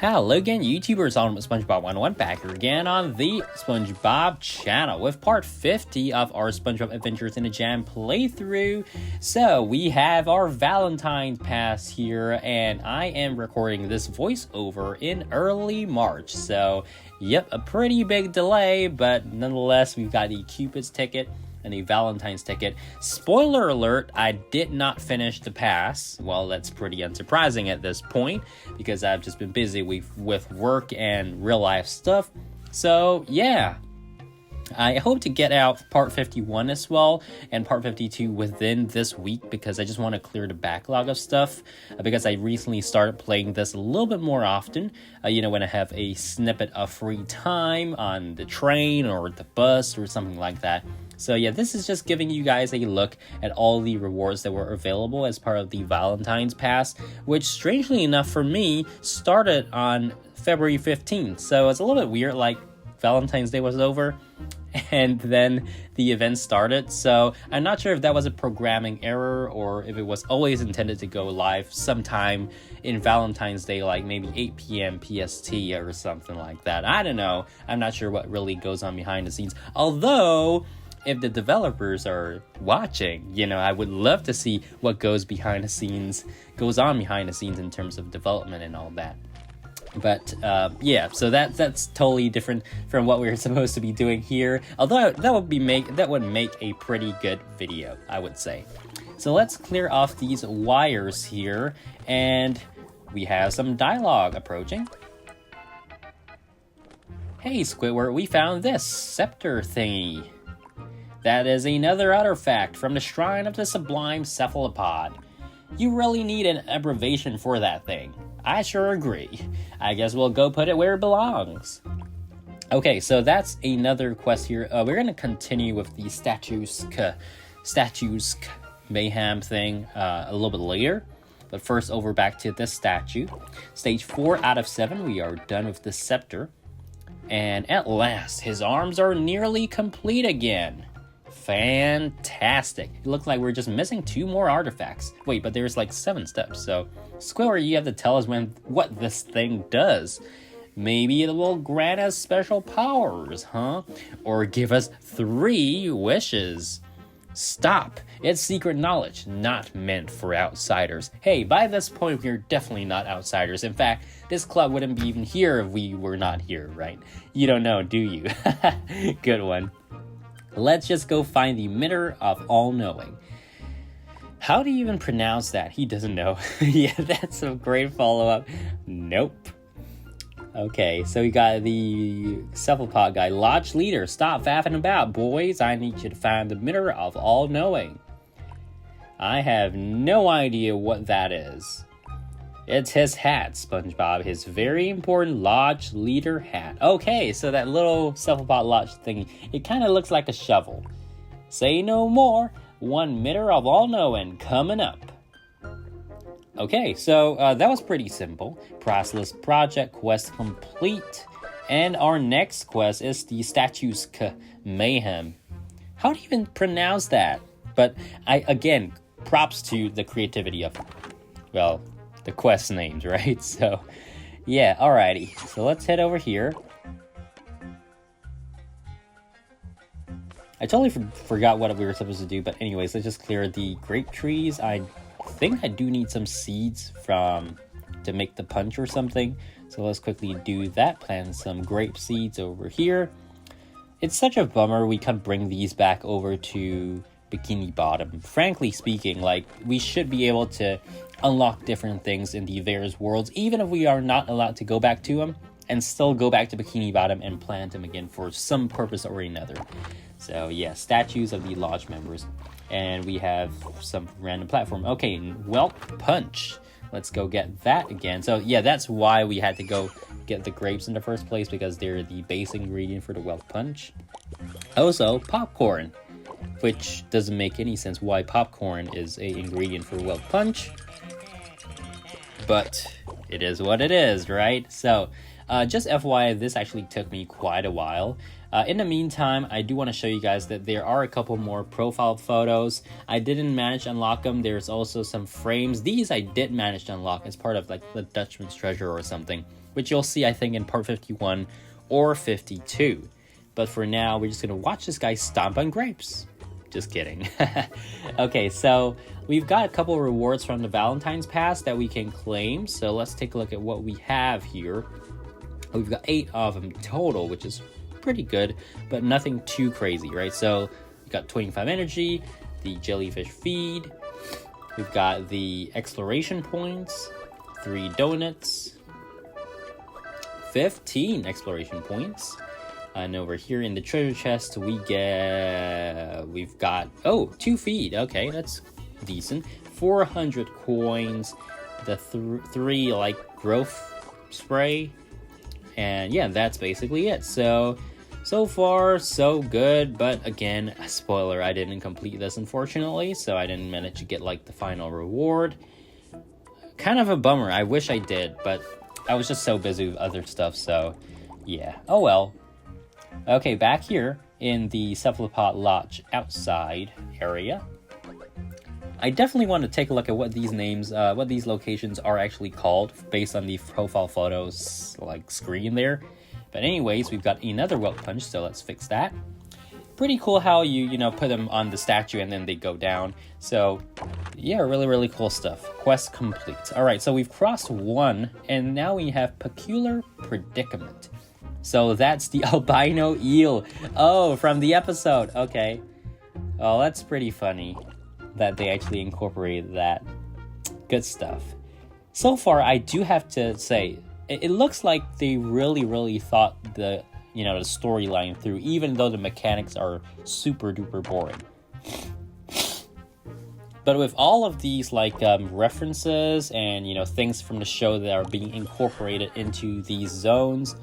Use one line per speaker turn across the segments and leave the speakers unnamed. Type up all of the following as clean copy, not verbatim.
Hello again, YouTubers, on SpongeBob 101 back again on the SpongeBob channel with part 50 of our SpongeBob Adventures in a Jam playthrough. So we have our Valentine's pass here, and I am recording this voiceover in early March. So, yep, a pretty big delay, but nonetheless, we've got the Cupid's ticket and a Valentine's ticket. Spoiler alert, I did not finish the pass. Well, that's pretty unsurprising at this point, because I've just been busy with work and real life stuff. So, yeah. I hope to get out part 51 as well, and part 52 within this week, because I just want to clear the backlog of stuff, because I recently started playing this a little bit more often, when I have a snippet of free time on the train or the bus or something like that. So yeah, this is just giving you guys a look at all the rewards that were available as part of the Valentine's Pass, which strangely enough for me, started on February 15th. So it's a little bit weird, like Valentine's Day was over and then the event started. So I'm not sure if that was a programming error or if it was always intended to go live sometime in Valentine's Day, like maybe 8 p.m. PST or something like that. I don't know. I'm not sure what really goes on behind the scenes. Although, if the developers are watching, I would love to see what goes on behind the scenes in terms of development and all that. But yeah, so that's totally different from what we're supposed to be doing here. Although that would make a pretty good video, I would say. So let's clear off these wires here, and we have some dialogue approaching. Hey Squidward, we found this scepter thingy. That is another artifact from the Shrine of the Sublime Cephalopod. You really need an abbreviation for that thing. I sure agree. I guess we'll go put it where it belongs. Okay, so that's another quest here. We're going to continue with the statues mayhem thing a little bit later. But first, over back to this statue. Stage 4 out of 7, we are done with the scepter. And at last, his arms are nearly complete again. Fantastic. It looks like we're just missing 2 more artifacts. Wait, but there's like 7 steps, so Squidward, you have to tell us what this thing does. Maybe it will grant us special powers, huh? Or give us 3 wishes. Stop. It's secret knowledge, not meant for outsiders. Hey, by this point, we're definitely not outsiders. In fact, this club wouldn't be even here if we were not here, right? You don't know, do you? Good one. Let's just go find the Mirror of All-Knowing. How do you even pronounce that? He doesn't know. Yeah, that's a great follow-up. Nope. Okay, so we got the cephalopod guy. Lodge leader, stop faffing about, boys. I need you to find the Mirror of All-Knowing. I have no idea what that is. It's his hat, SpongeBob. His very important Lodge Leader hat. Okay, so that little cephalopod lodge thingy, it kind of looks like a shovel. Say no more. 1 Mirror of All-Knowing coming up. Okay, so that was pretty simple. Priceless project quest complete. And our next quest is the Statues Mayhem. How do you even pronounce that? But again, props to the creativity of, well, the quest names, right? So, yeah, alrighty. So let's head over here. I totally forgot what we were supposed to do, but anyways, let's just clear the grape trees. I think I do need some seeds to make the punch or something. So let's quickly do that. Plant some grape seeds over here. It's such a bummer we can't bring these back over to Bikini Bottom. Frankly speaking, like, we should be able to unlock different things in the various worlds, even if we are not allowed to go back to them, and still go back to Bikini Bottom and plant them again for some purpose or another. So yeah, statues of the lodge members. And we have some random platform. Okay, Whelp Punch. Let's go get that again. So yeah, that's why we had to go get the grapes in the first place, because they're the base ingredient for the Whelp Punch. Also, popcorn, which doesn't make any sense why popcorn is an ingredient for Whelp Punch. But it is what it is, right? So, just FYI, this actually took me quite a while. In the meantime, I do want to show you guys that there are a couple more profile photos. I didn't manage to unlock them. There's also some frames. These I did manage to unlock as part of like the Dutchman's Treasure or something. which you'll see, I think, in part 51 or 52. But for now, we're just going to watch this guy stomp on grapes. Just kidding. Okay, so we've got a couple of rewards from the Valentine's Pass that we can claim. So let's take a look at what we have here. We've got 8 of them total, which is pretty good, but nothing too crazy, right? So we've got 25 energy, the jellyfish feed. We've got the exploration points, 3 donuts, 15 exploration points. And over here in the treasure chest, we've got, 2 feed. Okay, that's decent. 400 coins, the 3 like growth spray, and yeah, that's basically it. So far so good, but again, spoiler, I didn't complete this unfortunately, so I didn't manage to get like the final reward. Kind of a bummer. I wish I did, but I was just so busy with other stuff, so yeah. Oh well. Okay, back here in the Cephalopod Lodge outside area, I definitely want to take a look at what these names, what these locations are actually called based on the profile photos like screen there. But anyways, we've got another Whelk Punch, so let's fix that. Pretty cool how you put them on the statue and then they go down. So yeah, really cool stuff. Quest complete. All right, so we've crossed 1 and now we have Peculiar Predicament. So that's the Albino Eel. Oh, from the episode. Okay. Oh, that's pretty funny that they actually incorporated that. Good stuff. So far, I do have to say, it looks like they really thought the storyline through, even though the mechanics are super duper boring. But with all of these references and things from the show that are being incorporated into these zones,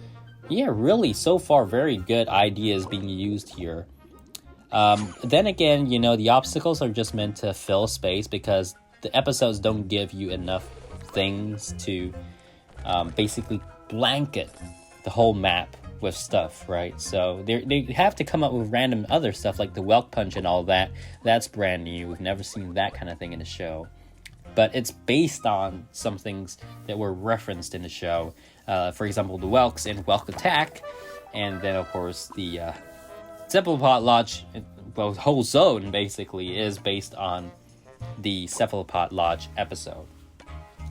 yeah, really, so far, very good ideas being used here. Then again, the obstacles are just meant to fill space because the episodes don't give you enough things to basically blanket the whole map with stuff, right? So they have to come up with random other stuff like the Whelk Punch and all that. That's brand new. We've never seen that kind of thing in the show. But it's based on some things that were referenced in the show. For example, the Whelks in Whelk Attack. And then, of course, the Cephalopod Lodge, well, the whole zone, basically, is based on the Cephalopod Lodge episode.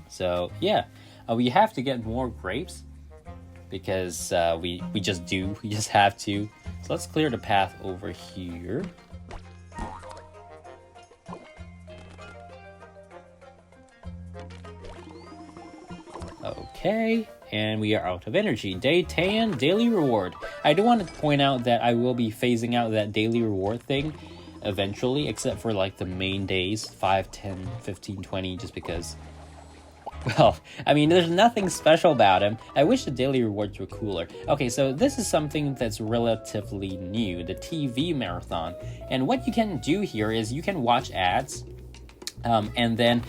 So, yeah. We have to get more grapes. Because we just do. We just have to. So let's clear the path over here. Okay, and we are out of energy. Day 10, daily reward. I do want to point out that I will be phasing out that daily reward thing eventually, except for like the main days, 5, 10, 15, 20, just because, well, I mean, there's nothing special about them. I wish the daily rewards were cooler. Okay, so this is something that's relatively new, the TV marathon. And what you can do here is you can watch ads, and then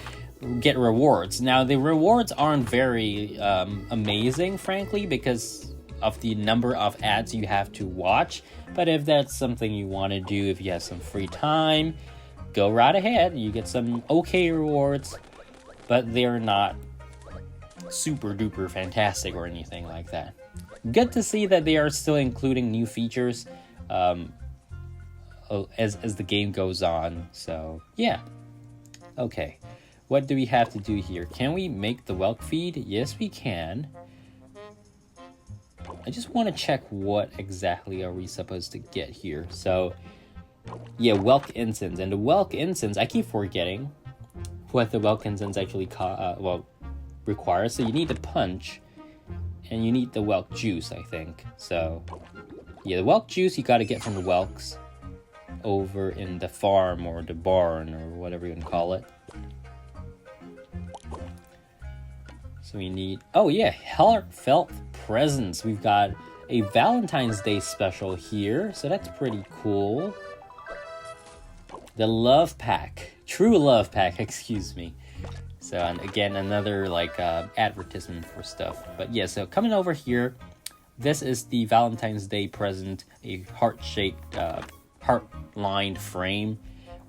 get rewards. Now, the rewards aren't very amazing, frankly, because of the number of ads you have to watch. But if that's something you want to do, if you have some free time, go right ahead. You get some okay rewards, but they're not super duper fantastic or anything like that. Good to see that they are still including new features as the game goes on. So yeah. Okay. What do we have to do here? Can we make the Whelk feed? Yes, we can. I just want to check what exactly are we supposed to get here. So, yeah, Whelk Incense. And the Whelk Incense, I keep forgetting what the Whelk Incense actually requires. So you need the punch, and you need the Whelk juice, I think. So, yeah, the Whelk juice you got to get from the Whelks over in the farm or the barn or whatever you can call it. So we need, oh yeah, heartfelt presents. We've got a Valentine's Day special here, so that's pretty cool. The love pack, true love pack, excuse me. So, and again, another advertisement for stuff. But yeah, so coming over here, this is the Valentine's Day present, a heart-shaped, heart-lined frame,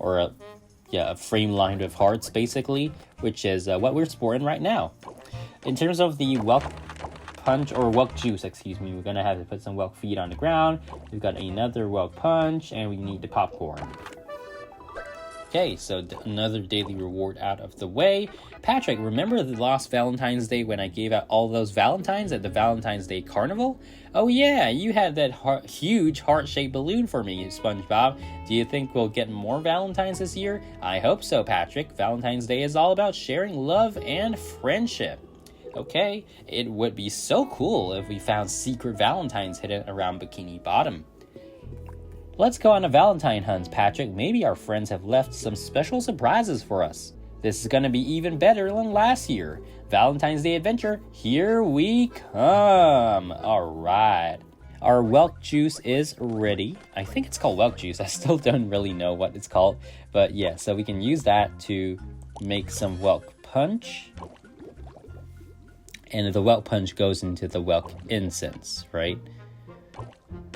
or a frame lined with hearts, basically, which is what we're sporting right now. In terms of the Whelk punch, or Welk juice, excuse me. We're gonna have to put some Welk feed on the ground. We've got another Welk punch, and we need the popcorn. Okay, so another daily reward out of the way. Patrick, remember the last Valentine's Day when I gave out all those Valentines at the Valentine's Day Carnival? Oh yeah, you had that huge heart-shaped balloon for me, SpongeBob. Do you think we'll get more Valentines this year? I hope so, Patrick. Valentine's Day is all about sharing love and friendship. Okay, it would be so cool if we found secret Valentines hidden around Bikini Bottom. Let's go on a Valentine hunt, Patrick. Maybe our friends have left some special surprises for us. This is gonna be even better than last year. Valentine's Day adventure, here we come. All right. Our Welk juice is ready. I think it's called Welk juice. I still don't really know what it's called. But yeah, so we can use that to make some Welk punch. And the Welk punch goes into the Welk incense, right?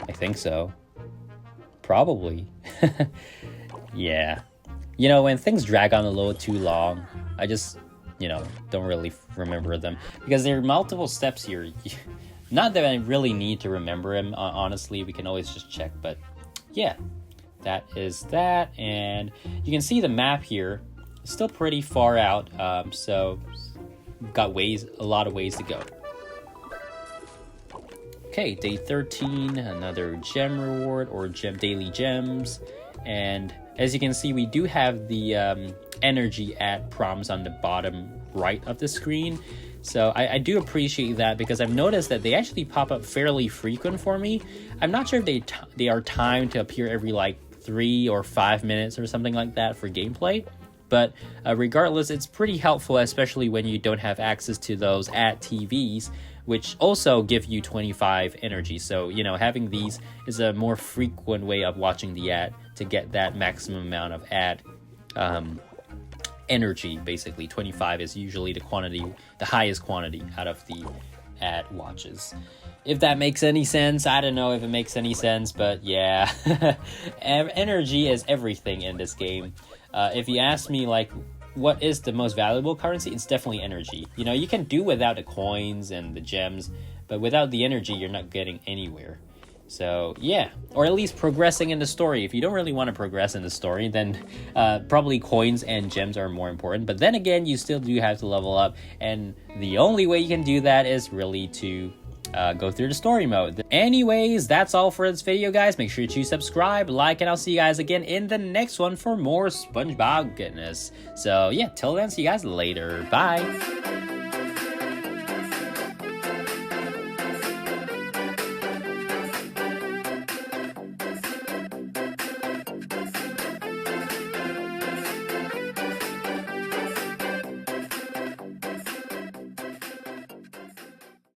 I think so. Probably. Yeah. You know, when things drag on a little too long, I just, don't really remember them. Because there are multiple steps here. Not that I really need to remember them, honestly. We can always just check. But yeah, that is that. And you can see the map here. It's still pretty far out. So we've got a lot of ways to go. Okay, day 13, another gem reward or daily gems. And as you can see, we do have the energy ad prompts on the bottom right of the screen. So I do appreciate that because I've noticed that they actually pop up fairly frequent for me. I'm not sure if they are timed to appear every like 3 or 5 minutes or something like that for gameplay. But regardless, it's pretty helpful, especially when you don't have access to those ad TVs, which also give you 25 energy. So, having these is a more frequent way of watching the ad to get that maximum amount of ad energy. Basically, 25 is usually the highest quantity out of the ad watches. If that makes any sense, I don't know if it makes any sense, but yeah. Energy is everything in this game. If you ask me, what is the most valuable currency, it's definitely energy. You can do without the coins and the gems, but without the energy, you're not getting anywhere. So, yeah. Or at least progressing in the story. If you don't really want to progress in the story, then probably coins and gems are more important. But then again, you still do have to level up. And the only way you can do that is really to go through the story mode. Anyways, that's all for this video, guys. Make sure to subscribe, like, and I'll see you guys again in the next one for more SpongeBob goodness. So yeah, till then, see you guys later. Bye.